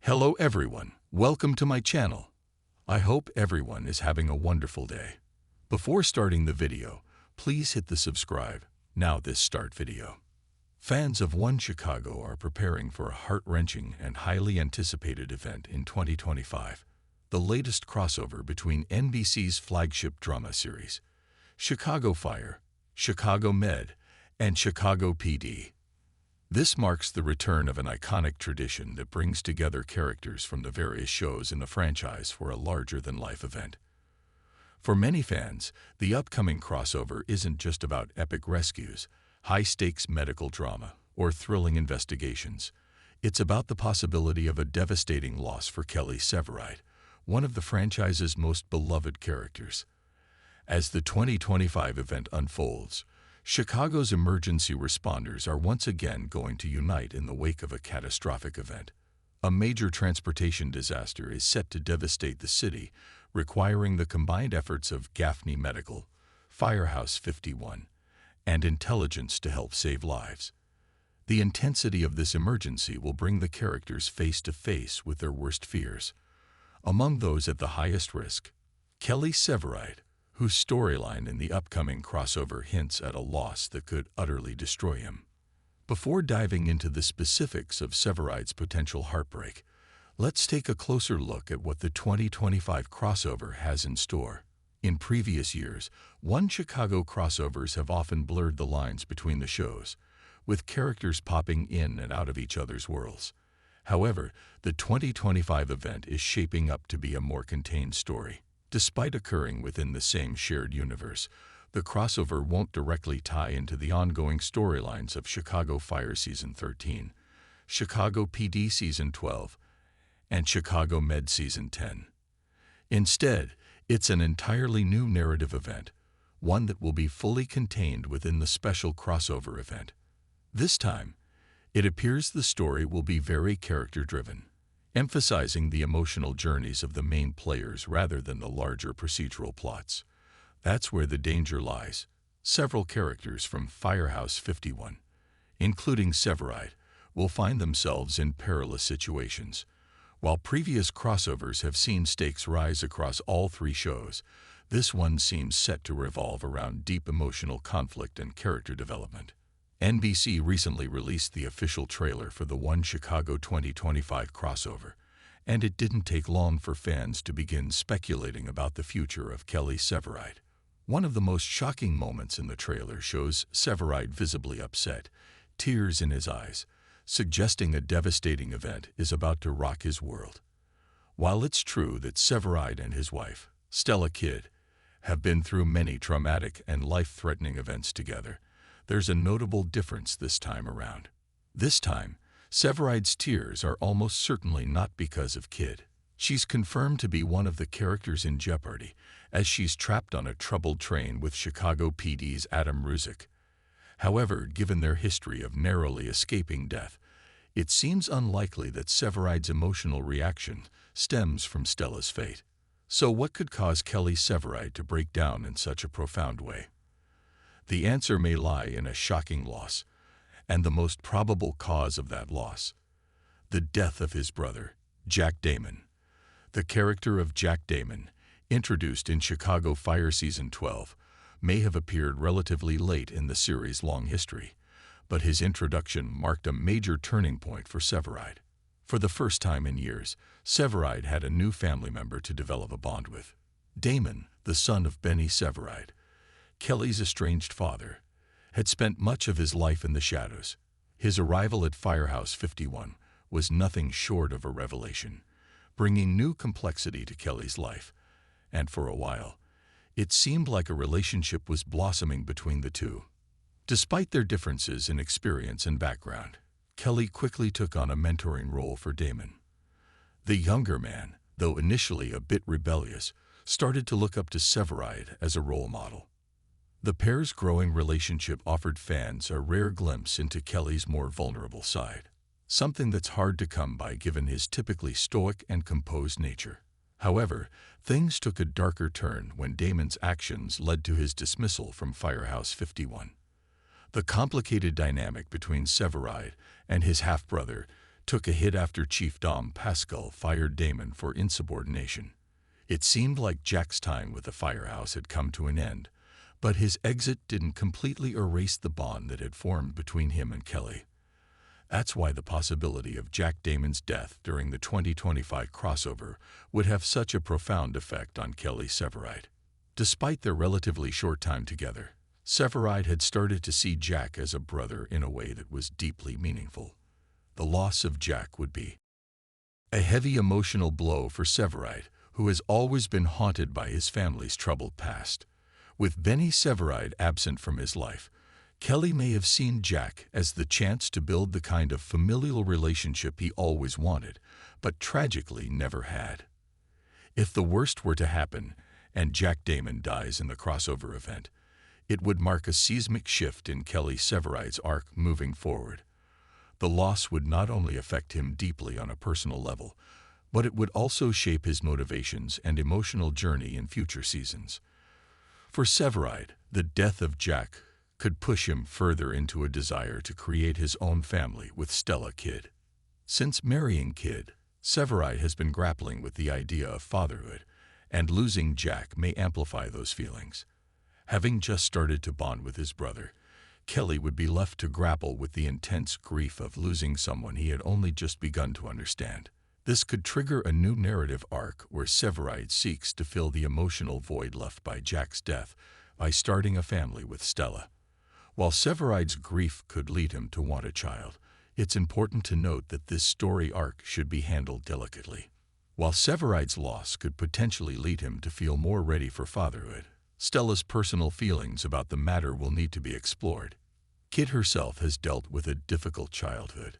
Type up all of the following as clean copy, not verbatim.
Hello everyone, welcome to my channel. I hope everyone is having a wonderful day. Before starting the video, please hit the subscribe. Now this start video. Fans of One Chicago are preparing for a heart-wrenching and highly anticipated event in 2025. The latest crossover between NBC's flagship drama series, Chicago Fire, Chicago Med, and Chicago PD. This marks the return of an iconic tradition that brings together characters from the various shows in the franchise for a larger-than-life event. For many fans, the upcoming crossover isn't just about epic rescues, high-stakes medical drama, or thrilling investigations. It's about the possibility of a devastating loss for Kelly Severide, one of the franchise's most beloved characters. As the 2025 event unfolds, Chicago's emergency responders are once again going to unite in the wake of a catastrophic event. A major transportation disaster is set to devastate the city, requiring the combined efforts of Gaffney Medical, Firehouse 51, and intelligence to help save lives. The intensity of this emergency will bring the characters face to face with their worst fears. Among those at the highest risk, Kelly Severide, whose storyline in the upcoming crossover hints at a loss that could utterly destroy him. Before diving into the specifics of Severide's potential heartbreak, let's take a closer look at what the 2025 crossover has in store. In previous years, One Chicago crossovers have often blurred the lines between the shows, with characters popping in and out of each other's worlds. However, the 2025 event is shaping up to be a more contained story. Despite occurring within the same shared universe, the crossover won't directly tie into the ongoing storylines of Chicago Fire Season 13, Chicago PD Season 12, and Chicago Med Season 10. Instead, it's an entirely new narrative event, one that will be fully contained within the special crossover event. This time, it appears the story will be very character-driven, emphasizing the emotional journeys of the main players rather than the larger procedural plots. That's where the danger lies. Several characters from Firehouse 51, including Severide, will find themselves in perilous situations. While previous crossovers have seen stakes rise across all three shows, this one seems set to revolve around deep emotional conflict and character development. NBC recently released the official trailer for the One Chicago 2025 crossover, and it didn't take long for fans to begin speculating about the future of Kelly Severide. One of the most shocking moments in the trailer shows Severide visibly upset, tears in his eyes, suggesting a devastating event is about to rock his world. While it's true that Severide and his wife, Stella Kidd, have been through many traumatic and life-threatening events together, there's a notable difference this time around. This time, Severide's tears are almost certainly not because of Kidd. She's confirmed to be one of the characters in jeopardy, as she's trapped on a troubled train with Chicago PD's Adam Ruzick. However, given their history of narrowly escaping death, it seems unlikely that Severide's emotional reaction stems from Stella's fate. So what could cause Kelly Severide to break down in such a profound way? The answer may lie in a shocking loss, and the most probable cause of that loss: the death of his brother, Jack Damon. The character of Jack Damon, introduced in Chicago Fire Season 12, may have appeared relatively late in the series' long history, but his introduction marked a major turning point for Severide. For the first time in years, Severide had a new family member to develop a bond with. Damon, the son of Benny Severide, Kelly's estranged father, had spent much of his life in the shadows. His arrival at Firehouse 51 was nothing short of a revelation, bringing new complexity to Kelly's life, and for a while, it seemed like a relationship was blossoming between the two. Despite their differences in experience and background, Kelly quickly took on a mentoring role for Damon. The younger man, though initially a bit rebellious, started to look up to Severide as a role model. The pair's growing relationship offered fans a rare glimpse into Kelly's more vulnerable side, something that's hard to come by given his typically stoic and composed nature. However, things took a darker turn when Damon's actions led to his dismissal from Firehouse 51. The complicated dynamic between Severide and his half-brother took a hit after Chief Dom Pascal fired Damon for insubordination. It seemed like Jack's time with the firehouse had come to an end, but his exit didn't completely erase the bond that had formed between him and Kelly. That's why the possibility of Jack Damon's death during the 2025 crossover would have such a profound effect on Kelly Severide. Despite their relatively short time together, Severide had started to see Jack as a brother in a way that was deeply meaningful. The loss of Jack would be a heavy emotional blow for Severide, who has always been haunted by his family's troubled past. With Benny Severide absent from his life, Kelly may have seen Jack as the chance to build the kind of familial relationship he always wanted, but tragically never had. If the worst were to happen, and Jack Damon dies in the crossover event, it would mark a seismic shift in Kelly Severide's arc moving forward. The loss would not only affect him deeply on a personal level, but it would also shape his motivations and emotional journey in future seasons. For Severide, the death of Jack could push him further into a desire to create his own family with Stella Kidd. Since marrying Kidd, Severide has been grappling with the idea of fatherhood, and losing Jack may amplify those feelings. Having just started to bond with his brother, Kelly would be left to grapple with the intense grief of losing someone he had only just begun to understand. This could trigger a new narrative arc where Severide seeks to fill the emotional void left by Jack's death by starting a family with Stella. While Severide's grief could lead him to want a child, it's important to note that this story arc should be handled delicately. While Severide's loss could potentially lead him to feel more ready for fatherhood, Stella's personal feelings about the matter will need to be explored. Kidd herself has dealt with a difficult childhood,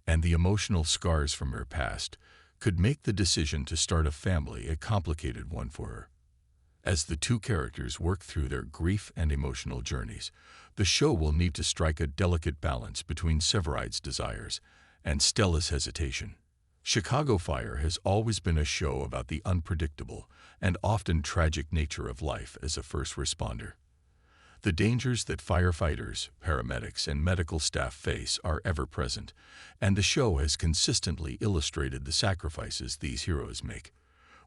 and the emotional scars from her past could make the decision to start a family a complicated one for her. As the two characters work through their grief and emotional journeys, the show will need to strike a delicate balance between Severide's desires and Stella's hesitation. Chicago Fire has always been a show about the unpredictable and often tragic nature of life as a first responder. The dangers that firefighters, paramedics, and medical staff face are ever present, and the show has consistently illustrated the sacrifices these heroes make.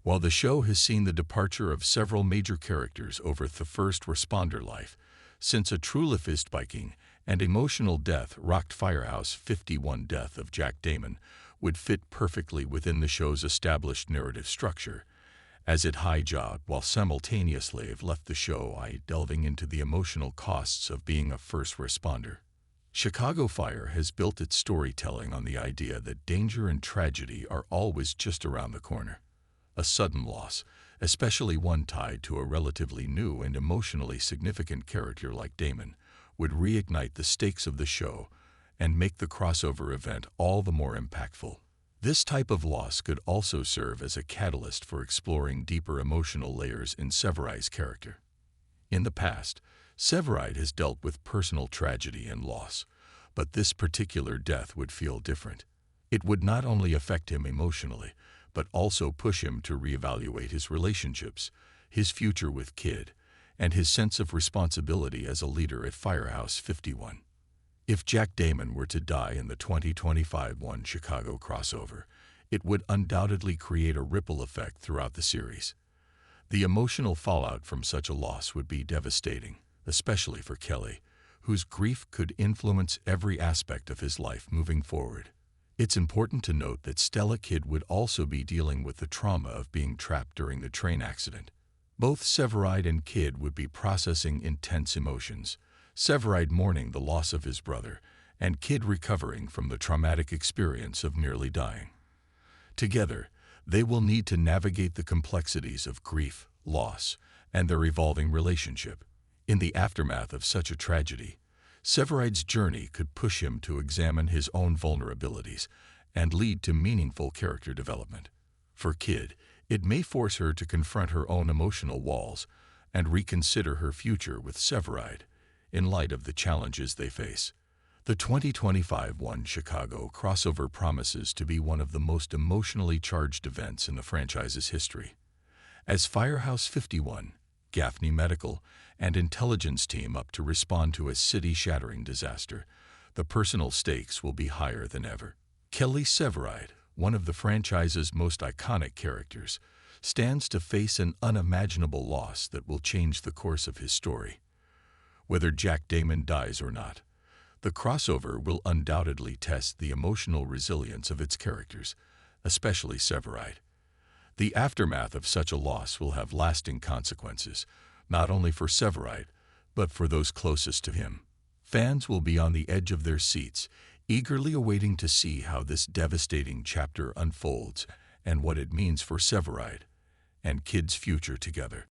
While the show has seen the departure of several major characters over the first responder life, since a truly fist-biking and emotional death rocked Firehouse 51 death of Jack Damon would fit perfectly within the show's established narrative structure, as it hijacked while simultaneously left the show delving into the emotional costs of being a first responder. Chicago Fire has built its storytelling on the idea that danger and tragedy are always just around the corner. A sudden loss, especially one tied to a relatively new and emotionally significant character like Damon, would reignite the stakes of the show and make the crossover event all the more impactful. This type of loss could also serve as a catalyst for exploring deeper emotional layers in Severide's character. In the past, Severide has dealt with personal tragedy and loss, but this particular death would feel different. It would not only affect him emotionally, but also push him to reevaluate his relationships, his future with Kidd, and his sense of responsibility as a leader at Firehouse 51. If Jack Damon were to die in the 2025 One Chicago crossover, it would undoubtedly create a ripple effect throughout the series. The emotional fallout from such a loss would be devastating, especially for Kelly, whose grief could influence every aspect of his life moving forward. It's important to note that Stella Kidd would also be dealing with the trauma of being trapped during the train accident. Both Severide and Kidd would be processing intense emotions, Severide mourning the loss of his brother, and Kidd recovering from the traumatic experience of nearly dying. Together, they will need to navigate the complexities of grief, loss, and their evolving relationship. In the aftermath of such a tragedy, Severide's journey could push him to examine his own vulnerabilities and lead to meaningful character development. For Kidd, it may force her to confront her own emotional walls and reconsider her future with Severide in light of the challenges they face. The 2025 One Chicago crossover promises to be one of the most emotionally charged events in the franchise's history. As Firehouse 51, Gaffney Medical, and Intelligence team up to respond to a city-shattering disaster, the personal stakes will be higher than ever. Kelly Severide, one of the franchise's most iconic characters, stands to face an unimaginable loss that will change the course of his story. Whether Jack Damon dies or not, the crossover will undoubtedly test the emotional resilience of its characters, especially Severide. The aftermath of such a loss will have lasting consequences, not only for Severide, but for those closest to him. Fans will be on the edge of their seats, eagerly awaiting to see how this devastating chapter unfolds and what it means for Severide and Kid's future together.